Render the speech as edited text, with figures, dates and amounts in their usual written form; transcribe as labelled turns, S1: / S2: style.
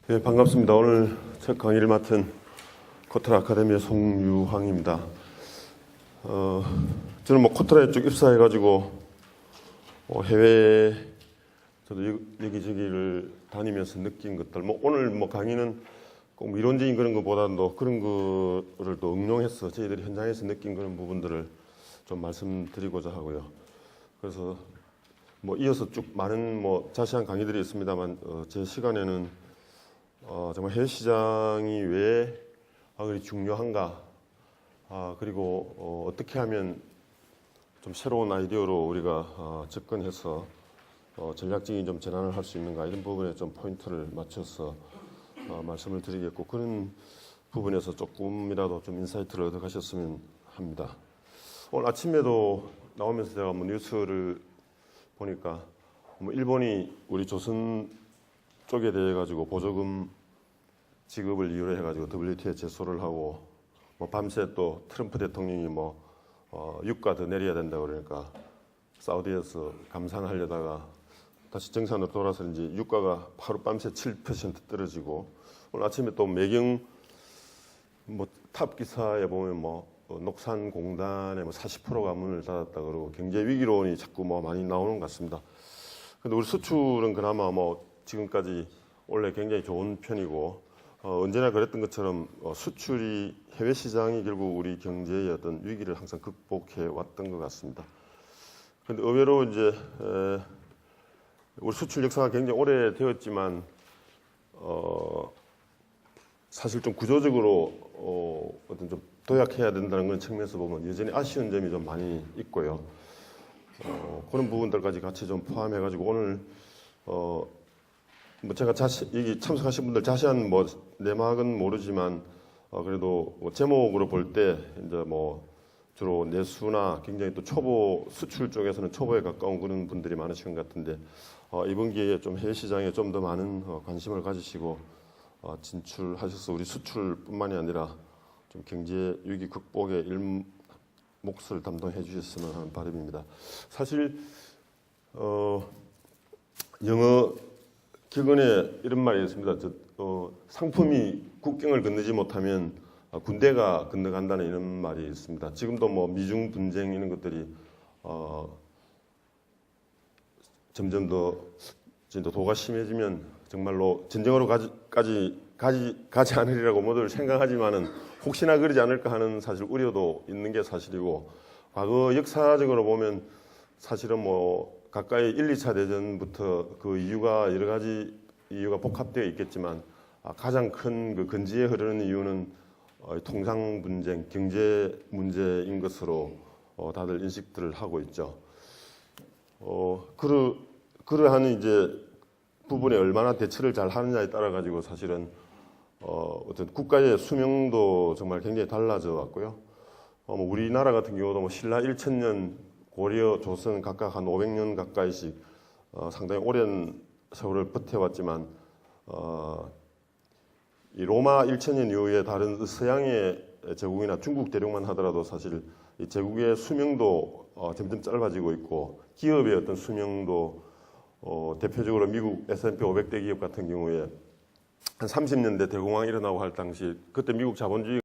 S1: 네, 반갑습니다. 오늘 첫 강의를 맡은 코트라 아카데미의 송유황입니다. 저는 코트라에 쭉 입사해가지고 해외 저도 여기저기를 다니면서 느낀 것들, 오늘 강의는 꼭 이론적인 그런 것보다도 그런 거를 또 응용해서 저희들이 현장에서 느낀 그런 부분들을 좀 말씀드리고자 하고요. 그래서 이어서 쭉 많은 자세한 강의들이 있습니다만 제 시간에는 정말 해외 시장이 왜 그리 중요한가, 그리고 어떻게 하면 좀 새로운 아이디어로 우리가 접근해서 전략적인 좀 전환을 할 수 있는가, 이런 부분에 좀 포인트를 맞춰서 말씀을 드리겠고, 그런 부분에서 조금이라도 좀 인사이트를 얻어 가셨으면 합니다. 오늘 아침에도 나오면서 제가 뉴스를 보니까 일본이 우리 조선 쪽에 대해 가지고 보조금 지급을 이유로 해가지고 WTO에 제소를 하고, 밤새 또 트럼프 대통령이 유가 더 내려야 된다 그러니까 사우디에서 감산하려다가 다시 정상으로 돌아서 이제 유가가 하루 밤새 7% 떨어지고, 오늘 아침에 또 매경 탑 기사에 보면 녹산공단의 40%가 문을 닫았다 그러고 경제 위기론이 자꾸 많이 나오는 것 같습니다. 근데 우리 수출은 그나마 지금까지 원래 굉장히 좋은 편이고, 언제나 그랬던 것처럼 수출이, 해외 시장이 결국 우리 경제의 어떤 위기를 항상 극복해 왔던 것 같습니다. 그런데 의외로 이제 우리 수출 역사가 굉장히 오래되었지만 사실 좀 구조적으로 어떤 좀 도약해야 된다는 그런 측면에서 보면 여전히 아쉬운 점이 좀 많이 있고요. 그런 부분들까지 같이 좀 포함해가지고 오늘 제가 여기 참석하신 분들 자세한 내막은 모르지만 그래도 제목으로 볼 때 이제 주로 내수나 굉장히 또 초보 수출 쪽에서는 초보에 가까운 그런 분들이 많으신 것 같은데, 이번 기회에 좀 해외 시장에 좀 더 많은 관심을 가지시고 진출하셔서 우리 수출뿐만이 아니라 좀 경제 위기 극복의 몫을 담당해 주셨으면 하는 바람입니다. 사실 영어 격언에 이런 말이 있습니다. 상품이 국경을 건너지 못하면 군대가 건너간다는 이런 말이 있습니다. 지금도 미중 분쟁 이런 것들이 점점 더 도가 심해지면 정말로 전쟁으로 가지 않으리라고 모두 생각하지만은 혹시나 그러지 않을까 하는 사실 우려도 있는 게 사실이고, 과거 역사적으로 보면 사실은 가까이 1, 2차 대전부터 그 이유가 여러 가지 이유가 복합되어 있겠지만 가장 큰 그 근지에 흐르는 이유는 통상 분쟁, 경제 문제인 것으로 다들 인식들을 하고 있죠. 그러한 이제 부분에 얼마나 대처를 잘 하느냐에 따라 가지고 사실은 어떤 국가의 수명도 정말 굉장히 달라져 왔고요. 우리나라 같은 경우도 신라 1000년, 고려, 조선 각각 한 500년 가까이씩 상당히 오랜 세월을 버텨왔지만 이 로마 1000년 이후에 다른 서양의 제국이나 중국 대륙만 하더라도 사실 이 제국의 수명도 점점 짧아지고 있고, 기업의 어떤 수명도 대표적으로 미국 S&P 500 대기업 같은 경우에 한 30년대 대공황 일어나고 할 당시, 그때 미국 자본주의